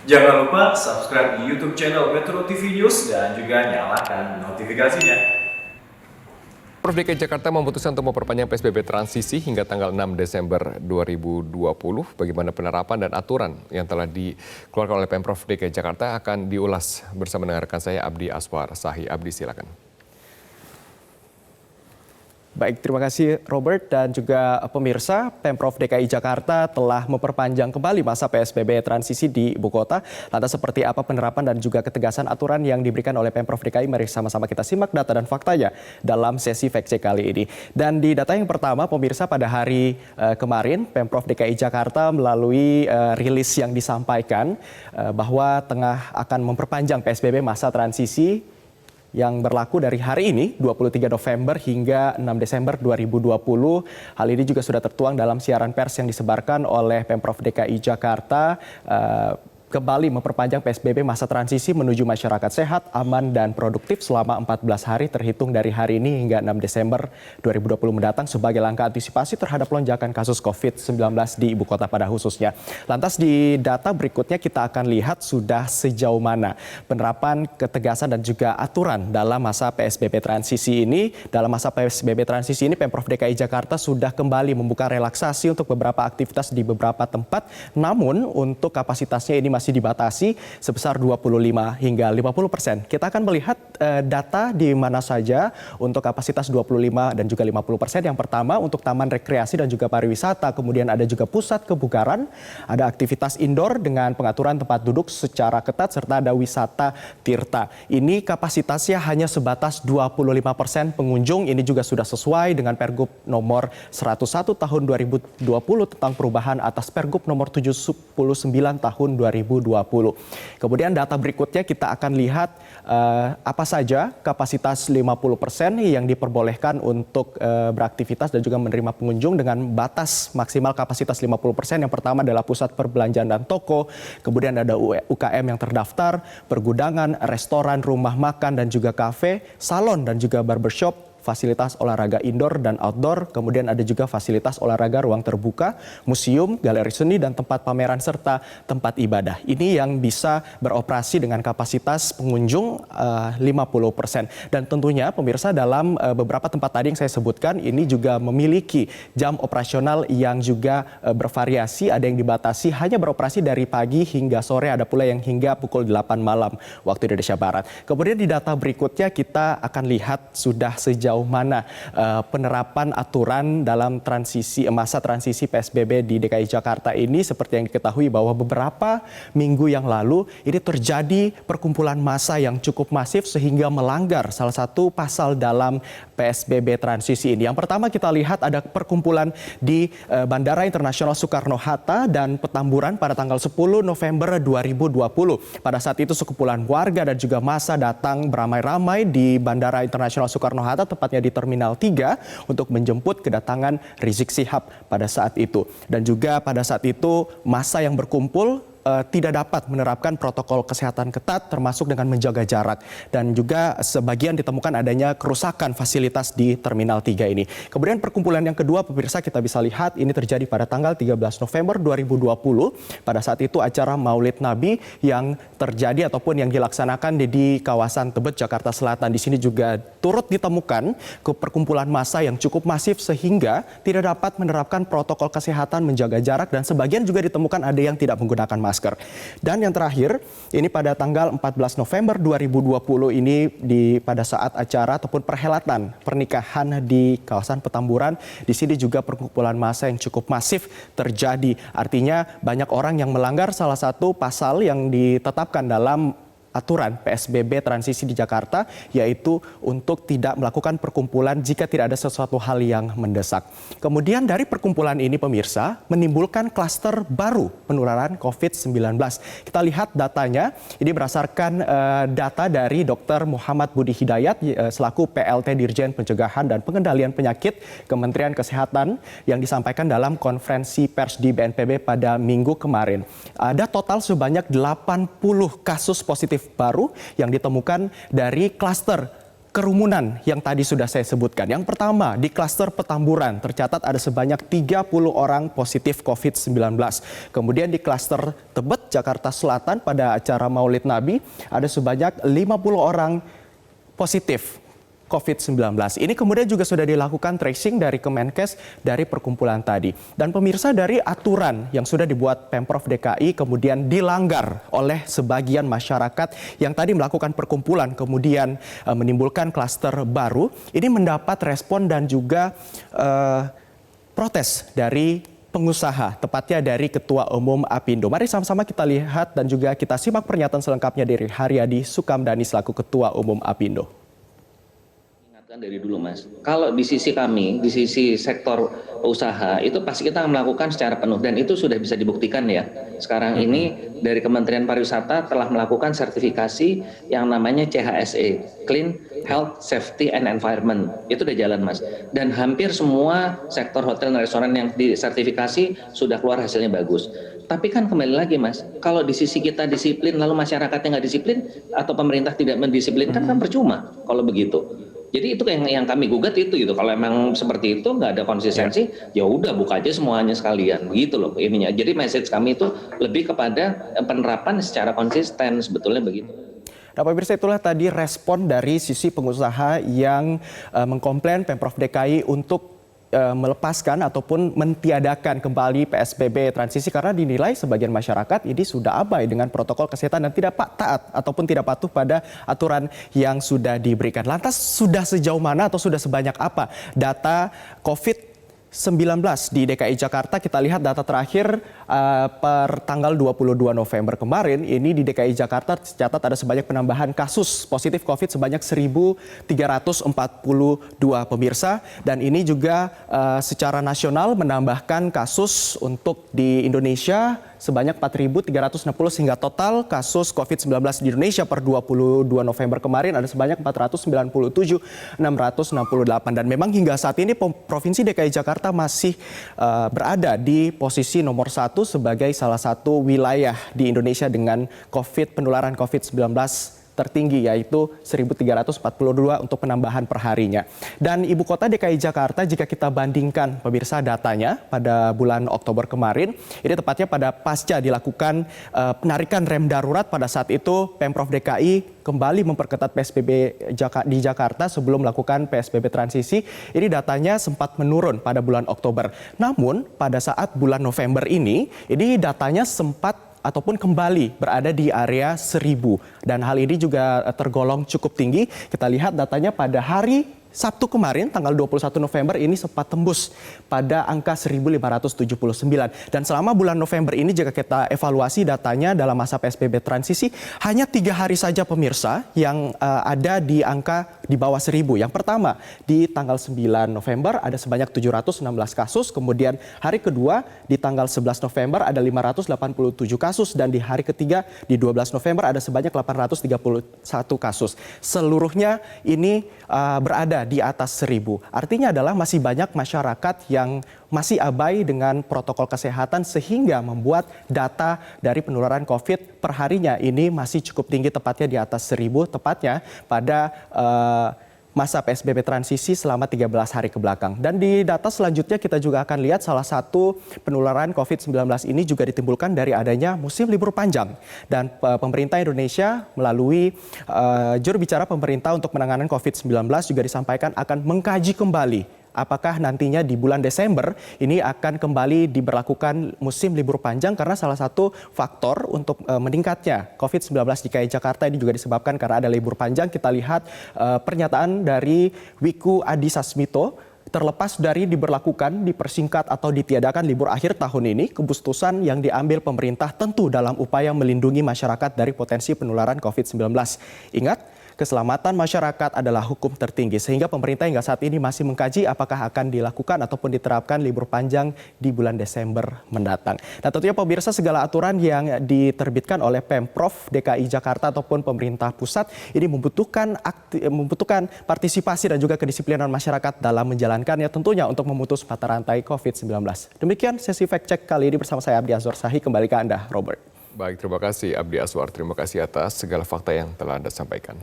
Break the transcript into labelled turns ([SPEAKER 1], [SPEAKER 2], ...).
[SPEAKER 1] Jangan lupa subscribe di YouTube channel Metro TV News dan juga nyalakan notifikasinya.
[SPEAKER 2] Pemprov DKI Jakarta memutuskan untuk memperpanjang PSBB transisi hingga tanggal 6 Desember 2020. Bagaimana penerapan dan aturan yang telah dikeluarkan oleh Pemprov DKI Jakarta akan diulas bersama dengan rekan saya Abdi Aswar Sahi. Abdi, silakan.
[SPEAKER 3] Baik, terima kasih Robert dan juga pemirsa. Pemprov DKI Jakarta telah memperpanjang kembali masa PSBB transisi di Ibu Kota. Lantas seperti apa penerapan dan juga ketegasan aturan yang diberikan oleh Pemprov DKI? Mari sama-sama kita simak data dan faktanya dalam sesi Fact Check kali ini. Dan di data yang pertama, pemirsa, pada hari kemarin Pemprov DKI Jakarta melalui rilis yang disampaikan bahwa tengah akan memperpanjang PSBB masa transisi yang berlaku dari hari ini 23 November hingga 6 Desember 2020. Hal ini juga sudah tertuang dalam siaran pers yang disebarkan oleh Pemprov DKI Jakarta. Kembali memperpanjang PSBB masa transisi menuju masyarakat sehat, aman, dan produktif selama 14 hari terhitung dari hari ini hingga 6 Desember 2020 mendatang sebagai langkah antisipasi terhadap lonjakan kasus COVID-19 di Ibu Kota pada khususnya. Lantas di data berikutnya kita akan lihat sudah sejauh mana penerapan ketegasan dan juga aturan dalam masa PSBB transisi ini. Dalam masa PSBB transisi ini Pemprov DKI Jakarta sudah kembali membuka relaksasi untuk beberapa aktivitas di beberapa tempat. Namun untuk kapasitasnya ini masih dibatasi sebesar 25 hingga 50%. Kita akan melihat data di mana saja untuk kapasitas 25 dan juga 50%. Yang pertama untuk taman rekreasi dan juga pariwisata, kemudian ada juga pusat kebugaran, ada aktivitas indoor dengan pengaturan tempat duduk secara ketat, serta ada wisata tirta. Ini kapasitasnya hanya sebatas 25% pengunjung. Ini juga sudah sesuai dengan Pergub nomor 101 tahun 2020 tentang perubahan atas Pergub nomor 79 tahun 2020. Kemudian data berikutnya kita akan lihat apa saja kapasitas 50% yang diperbolehkan untuk beraktivitas dan juga menerima pengunjung dengan batas maksimal kapasitas 50%. Yang pertama adalah pusat perbelanjaan dan toko, kemudian ada UKM yang terdaftar, pergudangan, restoran, rumah makan dan juga kafe, salon dan juga barbershop, fasilitas olahraga indoor dan outdoor, kemudian ada juga fasilitas olahraga ruang terbuka, museum, galeri seni, dan tempat pameran, serta tempat ibadah. Ini yang bisa beroperasi dengan kapasitas pengunjung 50%. Dan tentunya pemirsa dalam beberapa tempat tadi yang saya sebutkan, ini juga memiliki jam operasional yang juga bervariasi, ada yang dibatasi hanya beroperasi dari pagi hingga sore, ada pula yang hingga pukul 8 malam waktu Indonesia Barat. Kemudian di data berikutnya kita akan lihat sudah sejauh mana penerapan aturan dalam masa transisi PSBB di DKI Jakarta ini. Seperti yang diketahui bahwa beberapa minggu yang lalu ini terjadi perkumpulan massa yang cukup masif sehingga melanggar salah satu pasal dalam PSBB transisi ini. Yang pertama kita lihat ada perkumpulan di Bandara Internasional Soekarno-Hatta dan Petamburan pada tanggal 10 November 2020. Pada saat itu sekumpulan warga dan juga massa datang beramai-ramai di Bandara Internasional Soekarno-Hatta, tepatnya di Terminal 3, untuk menjemput kedatangan Rizik Syihab pada saat itu. Dan juga pada saat itu massa yang berkumpul tidak dapat menerapkan protokol kesehatan ketat termasuk dengan menjaga jarak, dan juga sebagian ditemukan adanya kerusakan fasilitas di Terminal 3 ini. Kemudian perkumpulan yang kedua pemirsa kita bisa lihat ini terjadi pada tanggal 13 November 2020. Pada saat itu acara Maulid Nabi yang terjadi ataupun yang dilaksanakan di kawasan Tebet, Jakarta Selatan. Di sini juga turut ditemukan perkumpulan massa yang cukup masif sehingga tidak dapat menerapkan protokol kesehatan, menjaga jarak, dan sebagian juga ditemukan ada yang tidak menggunakan masker. Dan yang terakhir, ini pada tanggal 14 November 2020 ini pada saat acara ataupun perhelatan pernikahan di kawasan Petamburan, di sini juga perkumpulan massa yang cukup masif terjadi. Artinya banyak orang yang melanggar salah satu pasal yang ditetapkan dalam aturan PSBB transisi di Jakarta, yaitu untuk tidak melakukan perkumpulan jika tidak ada sesuatu hal yang mendesak. Kemudian dari perkumpulan ini pemirsa menimbulkan klaster baru penularan COVID-19. Kita lihat datanya, ini berdasarkan data dari Dr. Muhammad Budi Hidayat selaku PLT Dirjen Pencegahan dan Pengendalian Penyakit Kementerian Kesehatan yang disampaikan dalam konferensi pers di BNPB pada minggu kemarin. Ada total sebanyak 80 kasus positif baru yang ditemukan dari klaster kerumunan yang tadi sudah saya sebutkan. Yang pertama, di klaster Petamburan tercatat ada sebanyak 30 orang positif COVID-19. Kemudian di klaster Tebet, Jakarta Selatan pada acara Maulid Nabi ada sebanyak 50 orang positif COVID-19. Ini kemudian juga sudah dilakukan tracing dari Kemenkes dari perkumpulan tadi. Dan pemirsa, dari aturan yang sudah dibuat Pemprov DKI kemudian dilanggar oleh sebagian masyarakat yang tadi melakukan perkumpulan kemudian menimbulkan klaster baru. Ini mendapat respon dan juga protes dari pengusaha, tepatnya dari Ketua Umum Apindo. Mari sama-sama kita lihat dan juga kita simak pernyataan selengkapnya dari Haryadi Sukamdhani selaku Ketua Umum Apindo.
[SPEAKER 4] Dari dulu Mas, kalau di sisi kami, di sisi sektor usaha itu pasti kita melakukan secara penuh dan itu sudah bisa dibuktikan ya. Sekarang ini dari Kementerian Pariwisata telah melakukan sertifikasi yang namanya CHSE, Clean Health Safety and Environment. Itu udah jalan Mas. Dan hampir semua sektor hotel dan restoran yang disertifikasi sudah keluar hasilnya bagus. Tapi kan kembali lagi Mas, kalau di sisi kita disiplin lalu masyarakatnya nggak disiplin atau pemerintah tidak mendisiplinkan kan percuma kalau begitu. Jadi itu yang kami gugat itu gitu. Kalau emang seperti itu nggak ada konsistensi, ya udah buka aja semuanya sekalian, begitu loh ininya. Jadi message kami itu lebih kepada penerapan secara konsisten, sebetulnya begitu.
[SPEAKER 3] Nah, pemirsa, itulah tadi respon dari sisi pengusaha yang mengkomplain Pemprov DKI untuk melepaskan ataupun mentiadakan kembali PSBB transisi karena dinilai sebagian masyarakat ini sudah abai dengan protokol kesehatan dan tidak taat ataupun tidak patuh pada aturan yang sudah diberikan. Lantas sudah sejauh mana atau sudah sebanyak apa data COVID-19 di DKI Jakarta? Kita lihat data terakhir per tanggal 22 November kemarin, ini di DKI Jakarta tercatat ada sebanyak penambahan kasus positif COVID sebanyak 1.342 pemirsa. Dan ini juga secara nasional menambahkan kasus untuk di Indonesia sebanyak 4.360 sehingga total kasus COVID-19 di Indonesia per 22 November kemarin ada sebanyak 497.668. Dan memang hingga saat ini Provinsi DKI Jakarta masih berada di posisi nomor 1 sebagai salah satu wilayah di Indonesia dengan penularan COVID-19 tertinggi, yaitu 1.342 untuk penambahan perharinya. Dan ibu kota DKI Jakarta, jika kita bandingkan pemirsa datanya pada bulan Oktober kemarin, ini tepatnya pada pasca dilakukan penarikan rem darurat. Pada saat itu Pemprov DKI kembali memperketat PSBB di Jakarta sebelum melakukan PSBB transisi. Ini datanya sempat menurun pada bulan Oktober. Namun pada saat bulan November ini datanya sempat ataupun kembali berada di area 1.000. Dan hal ini juga tergolong cukup tinggi. Kita lihat datanya pada hari Sabtu kemarin, tanggal 21 November ini sempat tembus pada angka 1.579. Dan selama bulan November ini jika kita evaluasi datanya dalam masa PSBB transisi, hanya 3 hari saja pemirsa yang ada di angka di bawah 1.000. Yang pertama, di tanggal 9 November ada sebanyak 716 kasus. Kemudian hari kedua di tanggal 11 November ada 587 kasus. Dan di hari ketiga di 12 November ada sebanyak 831 kasus. Seluruhnya ini berada di atas 1.000. Artinya adalah masih banyak masyarakat yang masih abai dengan protokol kesehatan sehingga membuat data dari penularan COVID perharinya ini masih cukup tinggi, tepatnya di atas 1.000, tepatnya pada masa PSBB transisi selama 13 hari ke belakang. Dan di data selanjutnya kita juga akan lihat salah satu penularan COVID-19 ini juga ditimbulkan dari adanya musim libur panjang. Dan pemerintah Indonesia melalui juru bicara pemerintah untuk penanganan COVID-19 juga disampaikan akan mengkaji kembali apakah nantinya di bulan Desember ini akan kembali diberlakukan musim libur panjang, karena salah satu faktor untuk meningkatnya COVID-19 di DKI Jakarta ini juga disebabkan karena ada libur panjang. Kita lihat pernyataan dari Wiku Adhisa Smito. Terlepas dari diberlakukan, dipersingkat atau ditiadakan libur akhir tahun ini, keputusan yang diambil pemerintah tentu dalam upaya melindungi masyarakat dari potensi penularan COVID-19. Ingat, keselamatan masyarakat adalah hukum tertinggi, sehingga pemerintah hingga saat ini masih mengkaji apakah akan dilakukan ataupun diterapkan libur panjang di bulan Desember mendatang. Nah, tentunya pemirsa, segala aturan yang diterbitkan oleh Pemprov DKI Jakarta ataupun pemerintah pusat ini membutuhkan partisipasi dan juga kedisiplinan masyarakat dalam menjalankannya, tentunya untuk memutus mata rantai COVID-19. Demikian sesi fact check kali ini bersama saya Abdi Azwar Sahi. Kembali ke Anda, Robert.
[SPEAKER 2] Baik, terima kasih Abdi Azwar. Terima kasih atas segala fakta yang telah Anda sampaikan.